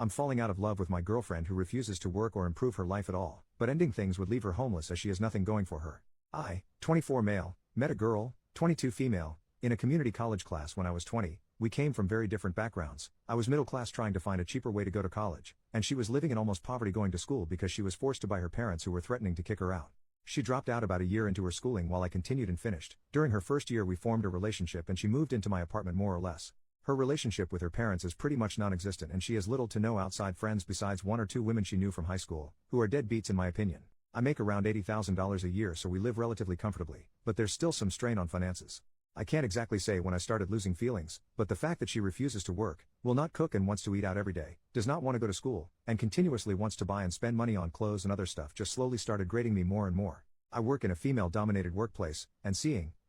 I'm falling out of love with my girlfriend who refuses to work or improve her life at all, but ending things would leave her homeless as she has nothing going for her. I, 24 male, met a girl, 22 female, in a community college class when I was 20. We came from very different backgrounds. I was middle class trying to find a cheaper way to go to college, and she was living in almost poverty going to school because she was forced to by her parents who were threatening to kick her out. She dropped out about a year into her schooling while I continued and finished. During her first year we formed a relationship and she moved into my apartment more or less. Her relationship with her parents is pretty much non-existent and she has little to no outside friends besides one or two women she knew from high school, who are deadbeats in my opinion. I make around $80,000 a year so we live relatively comfortably, but there's still some strain on finances. I can't exactly say when I started losing feelings, but the fact that she refuses to work, will not cook and wants to eat out every day, does not want to go to school, and continuously wants to buy and spend money on clothes and other stuff just slowly started grating me more and more. I work in a female-dominated workplace, and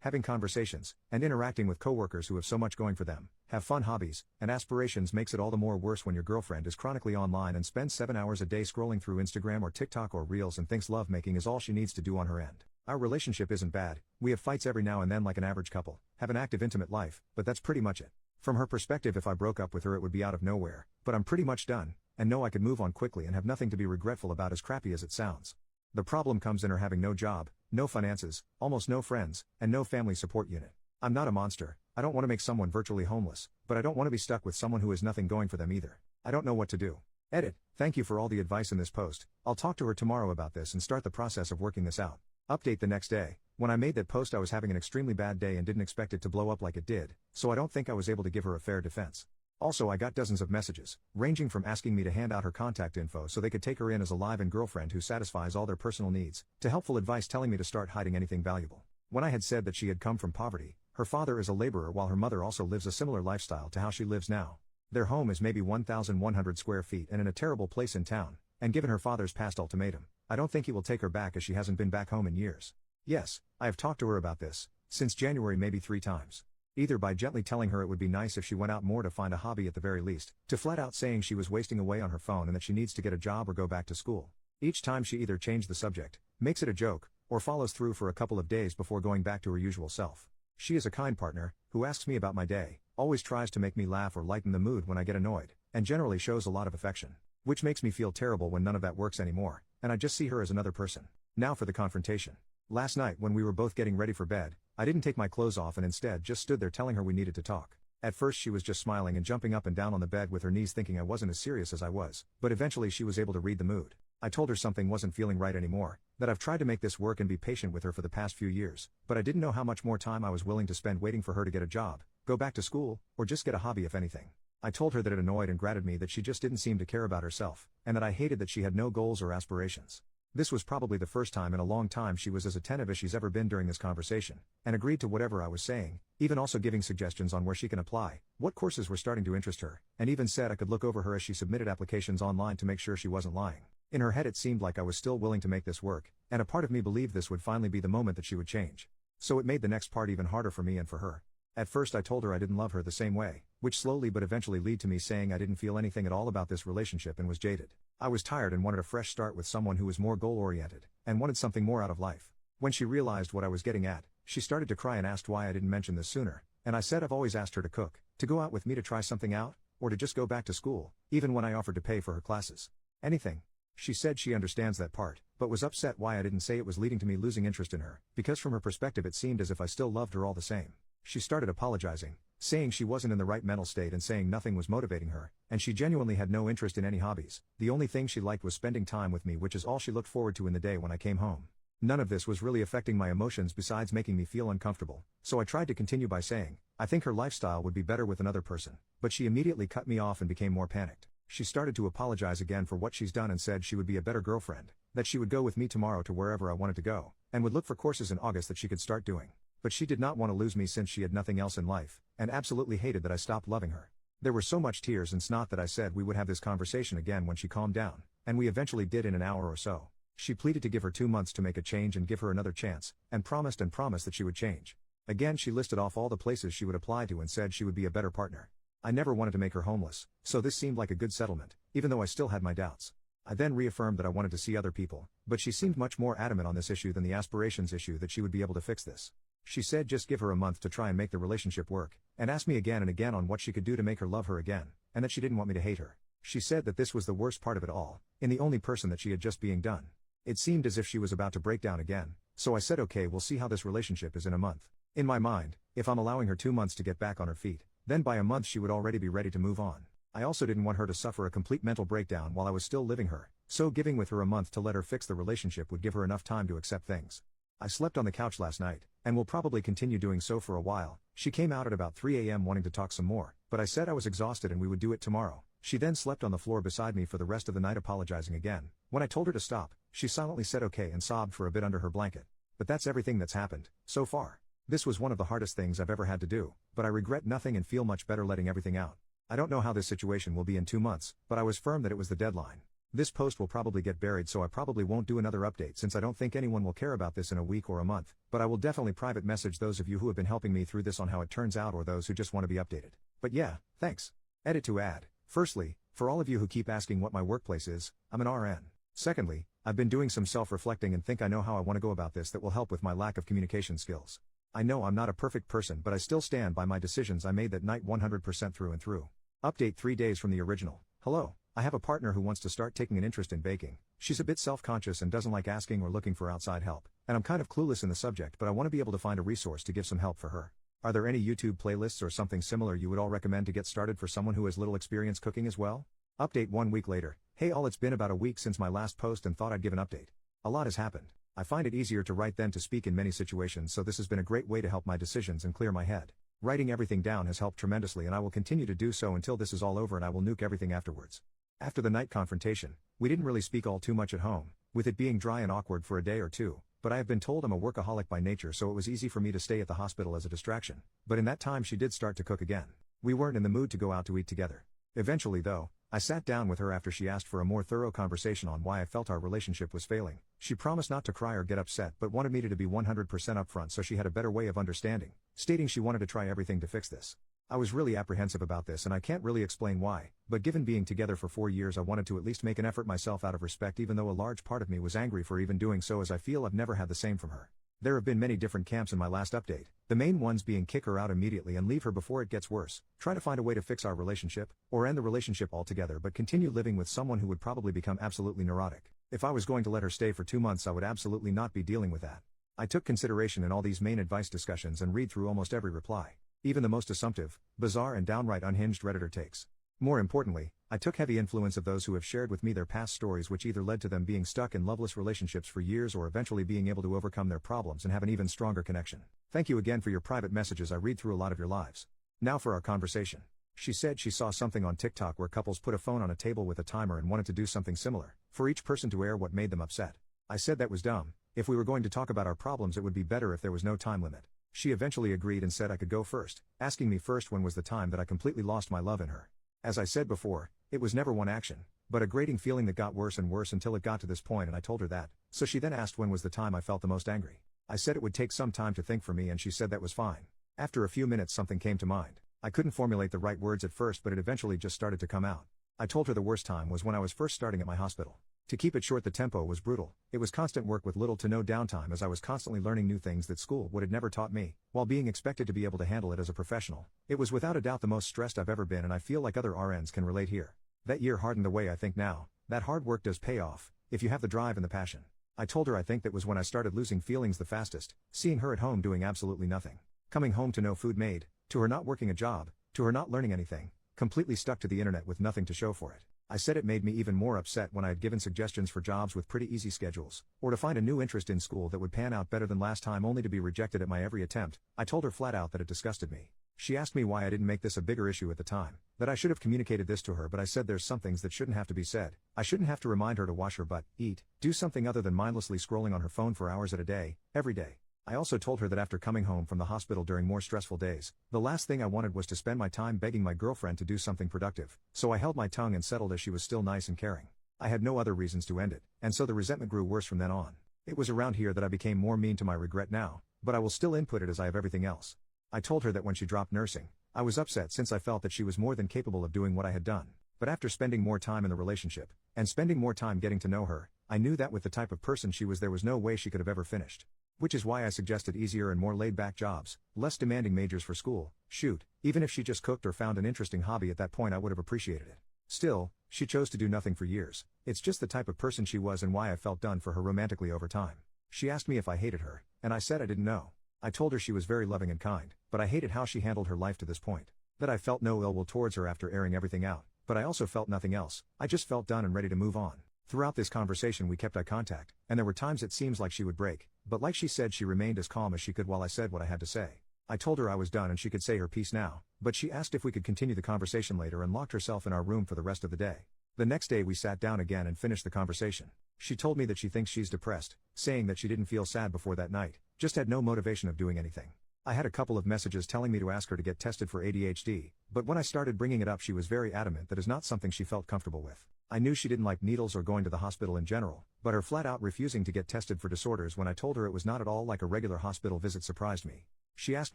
having conversations, and interacting with coworkers who have so much going for them, have fun hobbies, and aspirations makes it all the more worse when your girlfriend is chronically online and spends 7 hours a day scrolling through Instagram or TikTok or Reels and thinks lovemaking is all she needs to do on her end. Our relationship isn't bad, we have fights every now and then like an average couple, have an active intimate life, but that's pretty much it. From her perspective if I broke up with her it would be out of nowhere, but I'm pretty much done, and know I could move on quickly and have nothing to be regretful about as crappy as it sounds. The problem comes in her having no job, no finances, almost no friends, and no family support unit. I'm not a monster, I don't want to make someone virtually homeless, but I don't want to be stuck with someone who has nothing going for them either. I don't know what to do. Edit. Thank you for all the advice in this post. I'll talk to her tomorrow about this and start the process of working this out. Update the next day. When I made that post I was having an extremely bad day and didn't expect it to blow up like it did, so I don't think I was able to give her a fair defense. Also I got dozens of messages, ranging from asking me to hand out her contact info so they could take her in as a live-in girlfriend who satisfies all their personal needs, to helpful advice telling me to start hiding anything valuable. When I had said that she had come from poverty, her father is a laborer while her mother also lives a similar lifestyle to how she lives now. Their home is maybe 1,100 square feet and in a terrible place in town, and given her father's past ultimatum, I don't think he will take her back as she hasn't been back home in years. Yes, I have talked to her about this, since January maybe 3 times. Either by gently telling her it would be nice if she went out more to find a hobby at the very least, to flat out saying she was wasting away on her phone and that she needs to get a job or go back to school. Each time she either changed the subject, makes it a joke, or follows through for a couple of days before going back to her usual self. She is a kind partner, who asks me about my day, always tries to make me laugh or lighten the mood when I get annoyed, and generally shows a lot of affection. Which makes me feel terrible when none of that works anymore, and I just see her as another person. Now for the confrontation. Last night when we were both getting ready for bed, I didn't take my clothes off and instead just stood there telling her we needed to talk. At first she was just smiling and jumping up and down on the bed with her knees thinking I wasn't as serious as I was, but eventually she was able to read the mood. I told her something wasn't feeling right anymore, that I've tried to make this work and be patient with her for the past few years, but I didn't know how much more time I was willing to spend waiting for her to get a job, go back to school, or just get a hobby if anything. I told her that it annoyed and grated me that she just didn't seem to care about herself, and that I hated that she had no goals or aspirations. This was probably the first time in a long time she was as attentive as she's ever been during this conversation, and agreed to whatever I was saying, even also giving suggestions on where she can apply, what courses were starting to interest her, and even said I could look over her as she submitted applications online to make sure she wasn't lying. In her head it seemed like I was still willing to make this work, and a part of me believed this would finally be the moment that she would change. So it made the next part even harder for me and for her. At first I told her I didn't love her the same way, which slowly but eventually led to me saying I didn't feel anything at all about this relationship and was jaded. I was tired and wanted a fresh start with someone who was more goal-oriented, and wanted something more out of life. When she realized what I was getting at, she started to cry and asked why I didn't mention this sooner, and I said I've always asked her to cook, to go out with me to try something out, or to just go back to school, even when I offered to pay for her classes. Anything. She said she understands that part, but was upset why I didn't say it was leading to me losing interest in her, because from her perspective it seemed as if I still loved her all the same. She started apologizing, saying she wasn't in the right mental state and saying nothing was motivating her, and she genuinely had no interest in any hobbies. The only thing she liked was spending time with me, which is all she looked forward to in the day when I came home. None of this was really affecting my emotions besides making me feel uncomfortable, so I tried to continue by saying, I think her lifestyle would be better with another person, but she immediately cut me off and became more panicked. She started to apologize again for what she's done and said she would be a better girlfriend, that she would go with me tomorrow to wherever I wanted to go, and would look for courses in August that she could start doing. But she did not want to lose me since she had nothing else in life, and absolutely hated that I stopped loving her. There were so much tears and snot that I said we would have this conversation again when she calmed down, and we eventually did in an hour or so. She pleaded to give her 2 months to make a change and give her another chance, and promised that she would change. Again she listed off all the places she would apply to and said she would be a better partner. I never wanted to make her homeless, so this seemed like a good settlement, even though I still had my doubts. I then reaffirmed that I wanted to see other people, but she seemed much more adamant on this issue than the aspirations issue that she would be able to fix this. She said just give her a month to try and make the relationship work, and asked me again and again on what she could do to make her love her again, and that she didn't want me to hate her. She said that this was the worst part of it all, in the only person that she had just being done. It seemed as if she was about to break down again, so I said okay, we'll see how this relationship is in a month. In my mind, if I'm allowing her 2 months to get back on her feet, then by a month she would already be ready to move on. I also didn't want her to suffer a complete mental breakdown while I was still living her, so giving with her a month to let her fix the relationship would give her enough time to accept things. I slept on the couch last night, and will probably continue doing so for a while. She came out at about 3 a.m. wanting to talk some more, but I said I was exhausted and we would do it tomorrow. She then slept on the floor beside me for the rest of the night, apologizing again. When I told her to stop, she silently said okay and sobbed for a bit under her blanket. But that's everything that's happened so far. This was one of the hardest things I've ever had to do, but I regret nothing and feel much better letting everything out. I don't know how this situation will be in 2 months, but I was firm that it was the deadline. This post will probably get buried, so I probably won't do another update since I don't think anyone will care about this in a week or a month, but I will definitely private message those of you who have been helping me through this on how it turns out, or those who just want to be updated. But yeah, thanks. Edit to add. Firstly, for all of you who keep asking what my workplace is, I'm an RN. Secondly, I've been doing some self-reflecting and think I know how I want to go about this that will help with my lack of communication skills. I know I'm not a perfect person, but I still stand by my decisions I made that night 100% through and through. Update 3 days from the original. Hello. I have a partner who wants to start taking an interest in baking. She's a bit self-conscious and doesn't like asking or looking for outside help, and I'm kind of clueless in the subject, but I want to be able to find a resource to give some help for her. Are there any YouTube playlists or something similar you would all recommend to get started for someone who has little experience cooking as well? Update 1 week later. Hey all, it's been about a week since my last post and thought I'd give an update. A lot has happened. I find it easier to write than to speak in many situations, so this has been a great way to help my decisions and clear my head. Writing everything down has helped tremendously, and I will continue to do so until this is all over, and I will nuke everything afterwards. After the night confrontation, we didn't really speak all too much at home, with it being dry and awkward for a day or two, but I have been told I'm a workaholic by nature, so it was easy for me to stay at the hospital as a distraction. But in that time she did start to cook again. We weren't in the mood to go out to eat together. Eventually though, I sat down with her after she asked for a more thorough conversation on why I felt our relationship was failing. She promised not to cry or get upset, but wanted me to be 100% upfront so she had a better way of understanding, stating she wanted to try everything to fix this. I was really apprehensive about this, and I can't really explain why, but given being together for 4 years, I wanted to at least make an effort myself out of respect, even though a large part of me was angry for even doing so, as I feel I've never had the same from her. There have been many different camps in my last update, the main ones being kick her out immediately and leave her before it gets worse, try to find a way to fix our relationship, or end the relationship altogether but continue living with someone who would probably become absolutely neurotic. If I was going to let her stay for 2 months, I would absolutely not be dealing with that. I took consideration in all these main advice discussions and read through almost every reply, even the most assumptive, bizarre and downright unhinged Redditor takes. More importantly, I took heavy influence of those who have shared with me their past stories, which either led to them being stuck in loveless relationships for years or eventually being able to overcome their problems and have an even stronger connection. Thank you again for your private messages. I read through a lot of your lives. Now for our conversation. She said she saw something on TikTok where couples put a phone on a table with a timer and wanted to do something similar, for each person to air what made them upset. I said that was dumb. If we were going to talk about our problems, it would be better if there was no time limit. She eventually agreed and said I could go first, asking me first when was the time that I completely lost my love in her. As I said before, it was never one action, but a grating feeling that got worse and worse until it got to this point, and I told her that, so she then asked when was the time I felt the most angry. I said it would take some time to think for me, and she said that was fine. After a few minutes something came to mind. I couldn't formulate the right words at first, but it eventually just started to come out. I told her the worst time was when I was first starting at my hospital. To keep it short, the tempo was brutal. It was constant work with little to no downtime, as I was constantly learning new things that school would have never taught me, while being expected to be able to handle it as a professional. It was without a doubt the most stressed I've ever been, and I feel like other RNs can relate here. That year hardened the way I think now. That hard work does pay off, if you have the drive and the passion. I told her I think that was when I started losing feelings the fastest, seeing her at home doing absolutely nothing. Coming home to no food made, to her not working a job, to her not learning anything, completely stuck to the internet with nothing to show for it. I said it made me even more upset when I had given suggestions for jobs with pretty easy schedules, or to find a new interest in school that would pan out better than last time, only to be rejected at my every attempt. I told her flat out that it disgusted me. She asked me why I didn't make this a bigger issue at the time, that I should have communicated this to her, but I said there's some things that shouldn't have to be said. I shouldn't have to remind her to wash her butt, eat, do something other than mindlessly scrolling on her phone for hours at a day, every day. I also told her that after coming home from the hospital during more stressful days, the last thing I wanted was to spend my time begging my girlfriend to do something productive, so I held my tongue and settled, as she was still nice and caring. I had no other reasons to end it, and so the resentment grew worse from then on. It was around here that I became more mean to my regret now, but I will still input it as I have everything else. I told her that when she dropped nursing, I was upset since I felt that she was more than capable of doing what I had done. But after spending more time in the relationship, and spending more time getting to know her, I knew that with the type of person she was, there was no way she could have ever finished. Which is why I suggested easier and more laid-back jobs, less demanding majors for school. Shoot, even if she just cooked or found an interesting hobby at that point, I would have appreciated it. Still, she chose to do nothing for years. It's just the type of person she was and why I felt done for her romantically over time. She asked me if I hated her, and I said I didn't know. I told her she was very loving and kind, but I hated how she handled her life to this point. That I felt no ill will towards her after airing everything out, but I also felt nothing else. I just felt done and ready to move on. Throughout this conversation we kept eye contact, and there were times it seems like she would break, but like she said she remained as calm as she could while I said what I had to say. I told her I was done and she could say her piece now, but she asked if we could continue the conversation later and locked herself in our room for the rest of the day. The next day we sat down again and finished the conversation. She told me that she thinks she's depressed, saying that she didn't feel sad before that night, just had no motivation of doing anything. I had a couple of messages telling me to ask her to get tested for ADHD, but when I started bringing it up she was very adamant that is not something she felt comfortable with. I knew she didn't like needles or going to the hospital in general, but her flat out refusing to get tested for disorders when I told her it was not at all like a regular hospital visit surprised me. She asked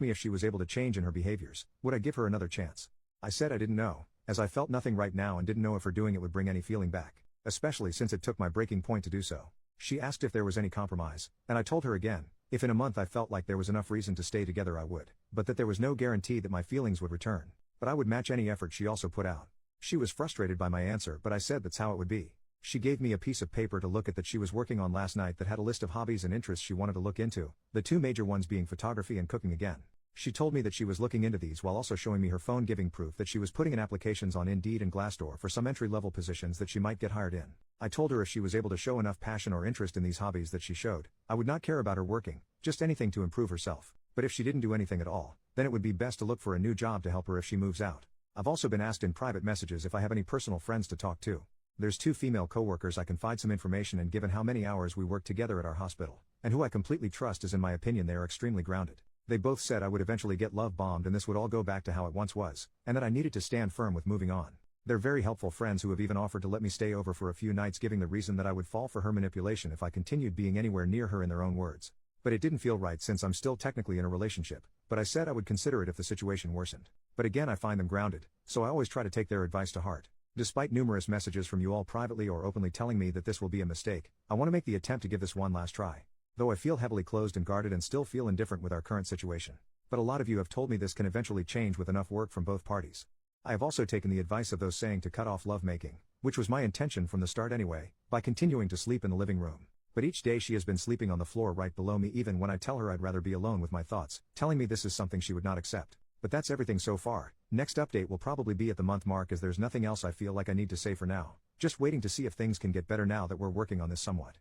me if she was able to change in her behaviors, would I give her another chance? I said I didn't know, as I felt nothing right now and didn't know if her doing it would bring any feeling back, especially since it took my breaking point to do so. She asked if there was any compromise, and I told her again, if in a month I felt like there was enough reason to stay together I would, but that there was no guarantee that my feelings would return, but I would match any effort she also put out. She was frustrated by my answer, but I said that's how it would be. She gave me a piece of paper to look at that she was working on last night that had a list of hobbies and interests she wanted to look into, the two major ones being photography and cooking again. She told me that she was looking into these while also showing me her phone, giving proof that she was putting in applications on Indeed and Glassdoor for some entry-level positions that she might get hired in. I told her if she was able to show enough passion or interest in these hobbies that she showed, I would not care about her working, just anything to improve herself. But if she didn't do anything at all, then it would be best to look for a new job to help her if she moves out. I've also been asked in private messages if I have any personal friends to talk to. There's two female coworkers I confide some information in given how many hours we work together at our hospital, and who I completely trust as in my opinion they are extremely grounded. They both said I would eventually get love bombed and this would all go back to how it once was, and that I needed to stand firm with moving on. They're very helpful friends who have even offered to let me stay over for a few nights, giving the reason that I would fall for her manipulation if I continued being anywhere near her in their own words. But it didn't feel right since I'm still technically in a relationship, but I said I would consider it if the situation worsened. But again I find them grounded, so I always try to take their advice to heart. Despite numerous messages from you all privately or openly telling me that this will be a mistake, I want to make the attempt to give this one last try. Though I feel heavily closed and guarded and still feel indifferent with our current situation. But a lot of you have told me this can eventually change with enough work from both parties. I have also taken the advice of those saying to cut off lovemaking, which was my intention from the start anyway, by continuing to sleep in the living room. But each day she has been sleeping on the floor right below me even when I tell her I'd rather be alone with my thoughts, telling me this is something she would not accept. But that's everything so far. Next update will probably be at the month mark as there's nothing else I feel like I need to say for now, just waiting to see if things can get better now that we're working on this somewhat.